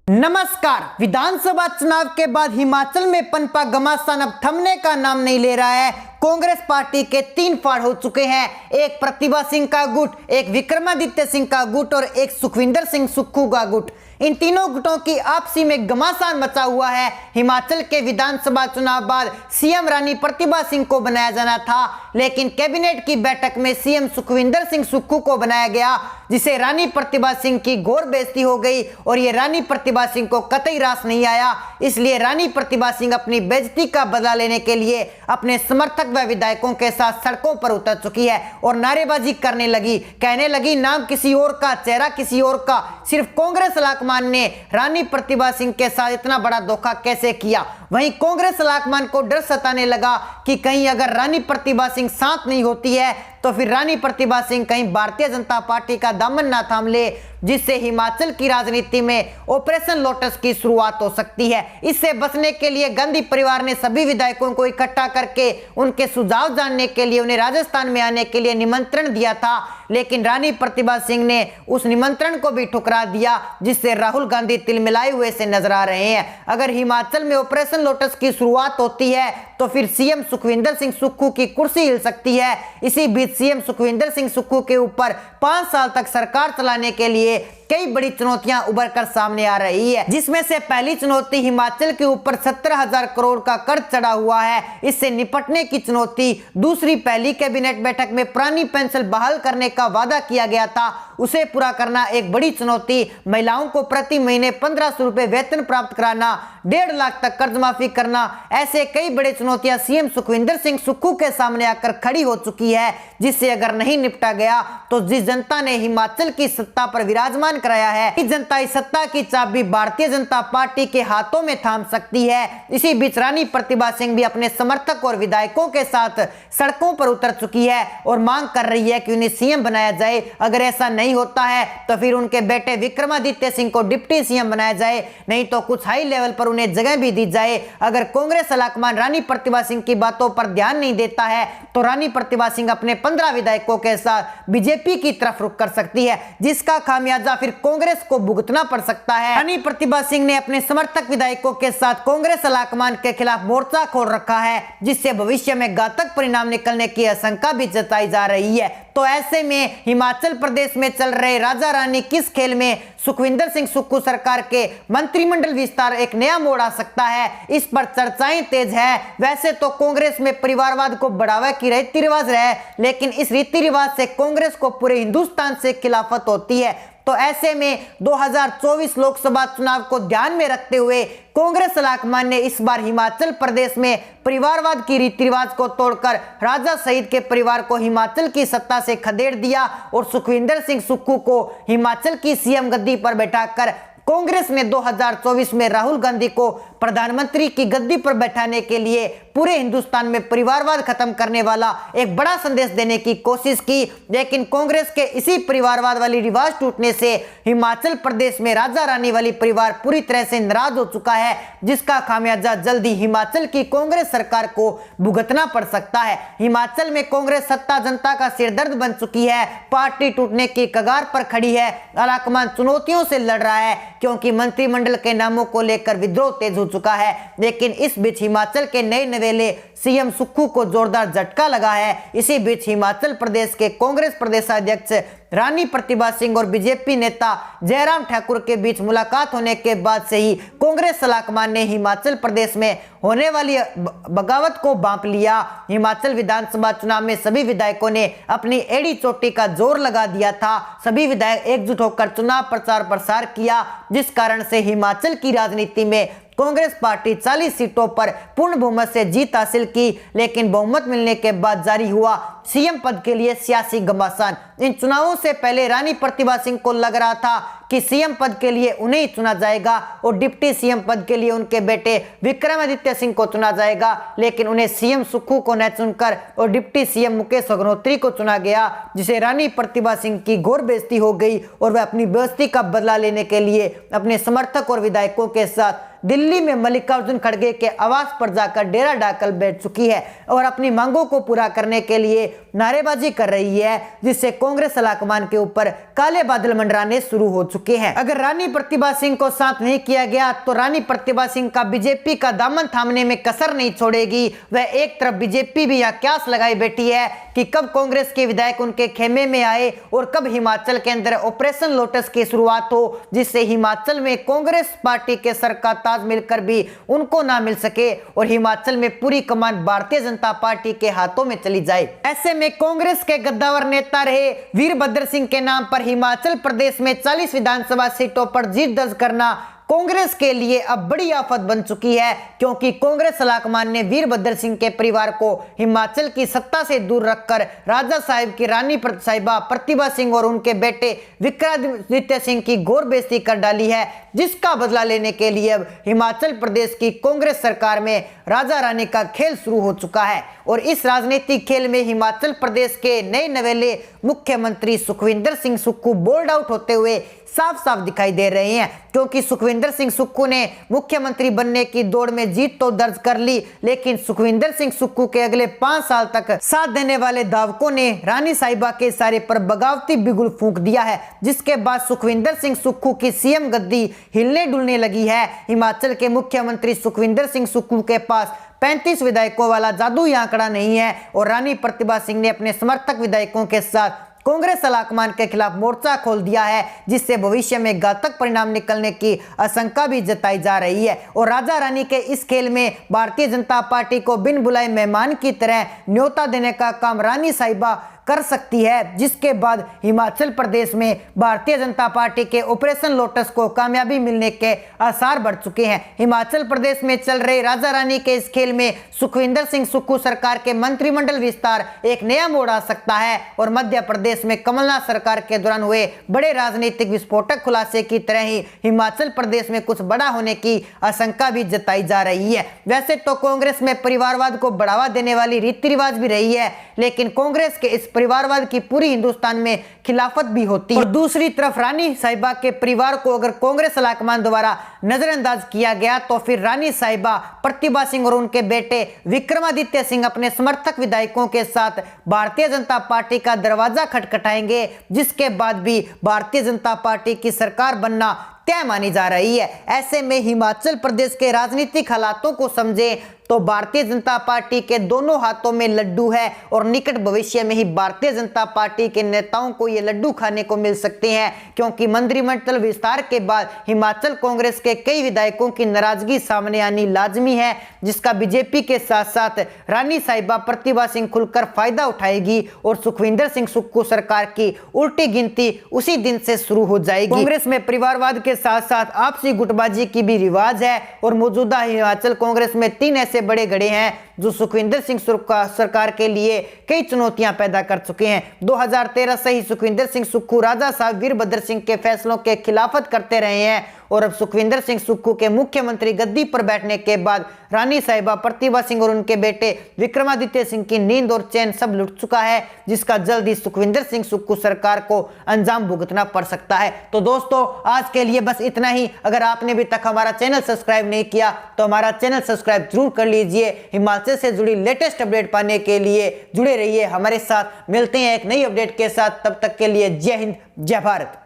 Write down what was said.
नमस्कार। विधानसभा चुनाव के बाद हिमाचल में पनपा घमासान अब थमने का नाम नहीं ले रहा है। कांग्रेस पार्टी के 3 फाड़ हो चुके हैं, एक प्रतिभा सिंह का गुट, एक विक्रमादित्य सिंह का गुट और एक सुखविंदर सिंह सुक्खू का गुट। इन तीनों गुटों की आपसी में घमासान मचा हुआ है। हिमाचल के विधानसभा चुनाव बाद सीएम रानी प्रतिभा सिंह को बनाया जाना था, लेकिन कैबिनेट की बैठक में सीएम सुखविंदर सिंह सुक्खू को बनाया गया, जिसे रानी प्रतिभा सिंह की घोर बेइज्जती हो गई और ये रानी प्रतिभा सिंह को कतई रास नहीं आया। इसलिए रानी प्रतिभा सिंह अपनी बेइज्जती का बदला लेने के लिए अपने समर्थक व विधायकों के साथ सड़कों पर उतर चुकी है और नारेबाजी करने लगी। कहने लगी नाम किसी और का, चेहरा किसी और का। सिर्फ कांग्रेस लाकमान ने रानी प्रतिभा सिंह के साथ इतना बड़ा धोखा कैसे किया। वहीं कांग्रेस लाकमान को डर सताने लगा कि कहीं अगर रानी प्रतिभा सिंह साथ नहीं होती है तो फिर रानी प्रतिभा सिंह कहीं भारतीय जनता पार्टी का दामन ना थाम ले, जिससे हिमाचल की राजनीति में ऑपरेशन लोटस की शुरुआत हो सकती है। इससे बचने के लिए गांधी परिवार ने सभी विधायकों को इकट्ठा करके उनके सुझाव जानने के लिए उन्हें राजस्थान में आने के लिए निमंत्रण दिया था, लेकिन रानी प्रतिभा सिंह ने उस निमंत्रण को भी ठुकरा दिया, जिससे राहुल गांधी तिलमिलाए हुए से नजर आ रहे हैं। अगर हिमाचल में ऑपरेशन लोटस की शुरुआत होती है तो फिर सीएम सुखविंदर सिंह सुक्खू की कुर्सी हिल सकती है। इसी बीच सीएम सुखविंदर सिंह सुक्खू के ऊपर 5 साल तक सरकार चलाने के लिए कई बड़ी चुनौतियां उभर कर सामने आ रही है, जिसमें से पहली चुनौती हिमाचल के ऊपर 17,000 करोड़ का कर्ज चढ़ा हुआ है, इससे निपटने की चुनौती। दूसरी, पहली कैबिनेट बैठक में पुरानी पेंशन बहाल करने का वादा किया गया था, उसे पूरा करना एक बड़ी चुनौती। महिलाओं को प्रति महीने 1500 रुपए वेतन प्राप्त कराना, 1.5 लाख तक कर्ज माफी करना, ऐसे कई बड़े चुनौतियां सीएम सुखविंदर सिंह सुक्खू के सामने आकर खड़ी हो चुकी है, जिससे अगर नहीं निपटा गया तो जिस जनता ने हिमाचल की सत्ता पर विराजमान कराया है, इस जनता इस सत्ता की चाबी भारतीय जनता पार्टी के हाथों में थाम सकती है। इसी बीच रानी प्रतिभा सिंह भी अपने समर्थक और विधायकों के साथ सड़कों पर उतर चुकी है और मांग कर रही है कि उन्हें सीएम बनाया जाए। अगर ऐसा नहीं होता है तो फिर उनके बेटे विक्रमादित्य सिंह को डिप्टी सीएम बनाया जाए, नहीं तो कुछ हाई लेवल पर उन्हें जगह भी दी जाए। अगर कांग्रेस लाकमान रानी प्रतिभा सिंह की बातों पर ध्यान नहीं देता है तो रानी प्रतिभा सिंह अपने 15 विधायकों के साथ बीजेपी की तरफ रुख कर सकती है, जिसका खामियाजा फिर कांग्रेस को भुगतना पड़ सकता है। रानी प्रतिभा सिंह ने अपने समर्थक विधायकों के साथ कांग्रेस लाकमान के खिलाफ मोर्चा खोल रखा है, जिससे भविष्य में घातक परिणाम निकलने की आशंका भी जताई जा रही है। तो ऐसे में हिमाचल प्रदेश में चल रहे राजा रानी किस खेल में सुखविंदर सिंह सुक्खू सरकार के मंत्रिमंडल विस्तार एक नया मोड़ आ सकता है, इस पर चर्चाएं तेज है। वैसे तो कांग्रेस में परिवारवाद को बढ़ावा की रीति रिवाज है, लेकिन इस रीति रिवाज से कांग्रेस को पूरे हिंदुस्तान से खिलाफत होती है। तो ऐसे में 2024 लोकसभा चुनाव को ध्यान में रखते हुए कांग्रेस लाकमान ने इस बार हिमाचल प्रदेश में परिवारवाद की रीति रिवाज को तोड़कर राजा सईद के परिवार को हिमाचल की सत्ता से खदेड़ दिया और सुखविंदर सिंह सुक्खू को हिमाचल की सीएम गद्दी पर बैठाकर कांग्रेस ने 2024 में राहुल गांधी को प्रधानमंत्री की गद्दी पर बैठाने के लिए पूरे हिंदुस्तान में परिवारवाद खत्म करने वाला एक बड़ा संदेश देने की कोशिश की, लेकिन कांग्रेस के इसी परिवारवाद वाली रिवाज टूटने से हिमाचल प्रदेश में राजा रानी वाली परिवार पूरी तरह से नाराज हो चुका है, जिसका खामियाजा जल्दी हिमाचल की कांग्रेस सरकार को भुगतना पड़ सकता है। हिमाचल में कांग्रेस सत्ता जनता का सिरदर्द बन चुकी है, पार्टी टूटने की कगार पर खड़ी है। लाकमान चुनौतियों से लड़ रहा है क्योंकि मंत्रिमंडल के नामों को लेकर विद्रोह तेज हो चुका है, लेकिन इस बीच हिमाचल के नए नवेले सीएम सुक्खू को जोरदार झटका लगा है। इसी बीच हिमाचल प्रदेश के कांग्रेस प्रदेशाध्यक्ष रानी प्रतिभा सिंह और बीजेपी नेता जयराम ठाकुर के बीच मुलाकात होने के बाद से ही कांग्रेस लाकमान ने हिमाचल प्रदेश में होने वाली बगावत को भांप लिया। हिमाचल विधानसभा चुनाव में सभी विधायकों ने अपनी एड़ी चोटी का जोर लगा दिया था। सभी विधायक एकजुट होकर चुनाव प्रचार प्रसार किया, जिस कारण से हिमाचल की राजनीति में कांग्रेस पार्टी 40 सीटों पर पूर्ण बहुमत से जीत हासिल की, लेकिन बहुमत मिलने के बाद जारी हुआ सीएम पद के लिए सियासी घमासान। इन चुनावों से पहले रानी प्रतिभा सिंह को लग रहा था कि सीएम पद के लिए उन्हें ही चुना जाएगा और डिप्टी सीएम पद के लिए उनके बेटे विक्रमादित्य सिंह को चुना जाएगा, लेकिन उन्हें सीएम सुक्खू को न चुनकर और डिप्टी सीएम मुकेश अग्निहोत्री को चुना गया, जिसे रानी प्रतिभा सिंह की घोर बेइज्जती हो गई और वह अपनी बेइज्जती का बदला लेने के लिए अपने समर्थक और विधायकों के साथ दिल्ली में मल्लिकार्जुन खड़गे के आवास पर जाकर डेरा डालकर बैठ चुकी है और अपनी मांगों को पूरा करने के लिए नारेबाजी कर रही है, जिससे कांग्रेस आलाकमान के ऊपर काले बादल मंडराने शुरू हो चुके हैं। अगर रानी प्रतिभा सिंह को साथ नहीं किया गया तो रानी प्रतिभा सिंह का बीजेपी का दामन थामने में कसर नहीं छोड़ेगी। वह एक तरफ बीजेपी भी यहाँ क्यास लगाई बैठी है कि कब कांग्रेस के विधायक उनके खेमे में आए और कब हिमाचल के अंदर ऑपरेशन लोटस की शुरुआत हो, जिससे हिमाचल में कांग्रेस पार्टी के सर का ताज मिलकर भी उनको ना मिल सके और हिमाचल में पूरी कमान भारतीय जनता पार्टी के हाथों में चली जाए। ऐसे में कांग्रेस के गद्दावर नेता रहे वीरभद्र सिंह के नाम पर हिमाचल प्रदेश में 40 विधानसभा सीटों पर जीत दर्ज करना कांग्रेस के लिए अब बड़ी आफत बन चुकी है, क्योंकि कांग्रेस आलाकमान ने वीरभद्र सिंह के परिवार को हिमाचल की सत्ता से दूर रखकर राजा साहिब की रानी साहिबा प्रतिभा सिंह और उनके बेटे विक्रमादित्य सिंह की घोर बेइज्जती कर डाली है, जिसका बदला लेने के लिए अब हिमाचल प्रदेश की कांग्रेस सरकार में राजा रानी का खेल शुरू हो चुका है। और इस राजनीतिक खेल में हिमाचल प्रदेश के नए नवेले मुख्यमंत्री सुखविंदर सिंह सुक्खू बोल्ड आउट होते हुए साफ साफ दिखाई दे रहे हैं, क्योंकि सुखविंदर सिंह सुक्खू ने मुख्यमंत्री बनने की दौड़ में जीत तो दर्ज कर ली, लेकिन सुखविंदर सिंह सुक्खू के अगले 5 साल तक साथ देने वाले दावकों ने रानी साहिबा के इशारे पर बगावती बिगुल फूंक दिया है, जिसके बाद सुखविंदर सिंह सुक्खू की सीएम गद्दी हिलने डुलने लगी है। हिमाचल के मुख्यमंत्री सुखविंदर सिंह सुक्खू के पास 35 विधायकों वाला जादुई आंकड़ा नहीं है और रानी प्रतिभा सिंह ने अपने समर्थक विधायकों के साथ कांग्रेस आलाकमान के खिलाफ मोर्चा खोल दिया है, जिससे भविष्य में घातक परिणाम निकलने की आशंका भी जताई जा रही है। और राजा रानी के इस खेल में भारतीय जनता पार्टी को बिन बुलाए मेहमान की तरह न्योता देने का काम रानी साहिबा कर सकती है, जिसके बाद हिमाचल प्रदेश में भारतीय जनता पार्टी के ऑपरेशन लोटस को कामयाबी मिलने के आसार बढ़ चुके हैं। हिमाचल प्रदेश में चल रहे राजा रानी के इस खेल में सुखविंदर सिंह सुक्खू सरकार के मंत्रिमंडल विस्तार एक नया मोड़ आ सकता है और मध्य प्रदेश में कमलनाथ सरकार के दौरान हुए बड़े राजनीतिक विस्फोटक खुलासे की तरह ही हिमाचल प्रदेश में कुछ बड़ा होने की आशंका भी जताई जा रही है। वैसे तो कांग्रेस में परिवारवाद को बढ़ावा देने वाली रीति रिवाज भी रही है, लेकिन कांग्रेस के इस परिवारवाद की पूरी हिंदुस्तान में खिलाफत भी होती है। और दूसरी तरफ रानी साहिबा के परिवार को अगर कांग्रेस आलाकमान द्वारा नजरअंदाज किया गया तो फिर रानी साहिबा प्रतिभा सिंह और उनके बेटे विक्रमादित्य सिंह अपने समर्थक विधायकों के साथ भारतीय जनता पार्टी का दरवाजा खटखटाएंगे, जिसके बाद भी भारतीय जनता पार्टी की सरकार बनना तय मानी जा रही है। ऐसे में हिमाचल प्रदेश के राजनीतिक हालातों को समझे तो भारतीय जनता पार्टी के दोनों हाथों में लड्डू है और निकट भविष्य में ही भारतीय जनता पार्टी के नेताओं को ये लड्डू खाने को मिल सकते हैं, क्योंकि मंत्रिमंडल विस्तार के बाद हिमाचल कांग्रेस के कई विधायकों की नाराजगी सामने आनी लाजमी है, जिसका बीजेपी के साथ साथ रानी साहिबा प्रतिभा सिंह खुलकर फायदा उठाएगी और सुखविंदर सिंह सुक्खू सरकार की उल्टी गिनती उसी दिन से शुरू हो जाएगी। कांग्रेस में परिवारवाद के साथ साथ आपसी गुटबाजी की भी रिवाज है और मौजूदा हिमाचल कांग्रेस में 3 ऐसे बड़े गड़े हैं जो सुखविंदर सिंह सरकार के लिए कई चुनौतियां पैदा कर चुके हैं। 2013 से ही सुखविंदर सिंह सुक्खू राजा साहब वीरभद्र सिंह के फैसलों के खिलाफत करते रहे हैं और अब सुखविंदर सिंह सुक्खू के मुख्यमंत्री गद्दी पर बैठने के बाद रानी साहिबा प्रतिभा सिंह और उनके बेटे विक्रमादित्य सिंह की नींद और चैन सब लुट चुका है, जिसका जल्द ही सुखविंदर सिंह सुक्खू सरकार को अंजाम भुगतना पड़ सकता है। तो दोस्तों आज के लिए बस इतना ही। अगर आपने अभी तक हमारा चैनल सब्सक्राइब नहीं किया तो हमारा चैनल सब्सक्राइब जरूर कर लीजिए। हिमाचल से जुड़ी लेटेस्ट अपडेट पाने के लिए जुड़े रहिए हमारे साथ। मिलते हैं एक नई अपडेट के साथ, तब तक के लिए जय हिंद जय भारत।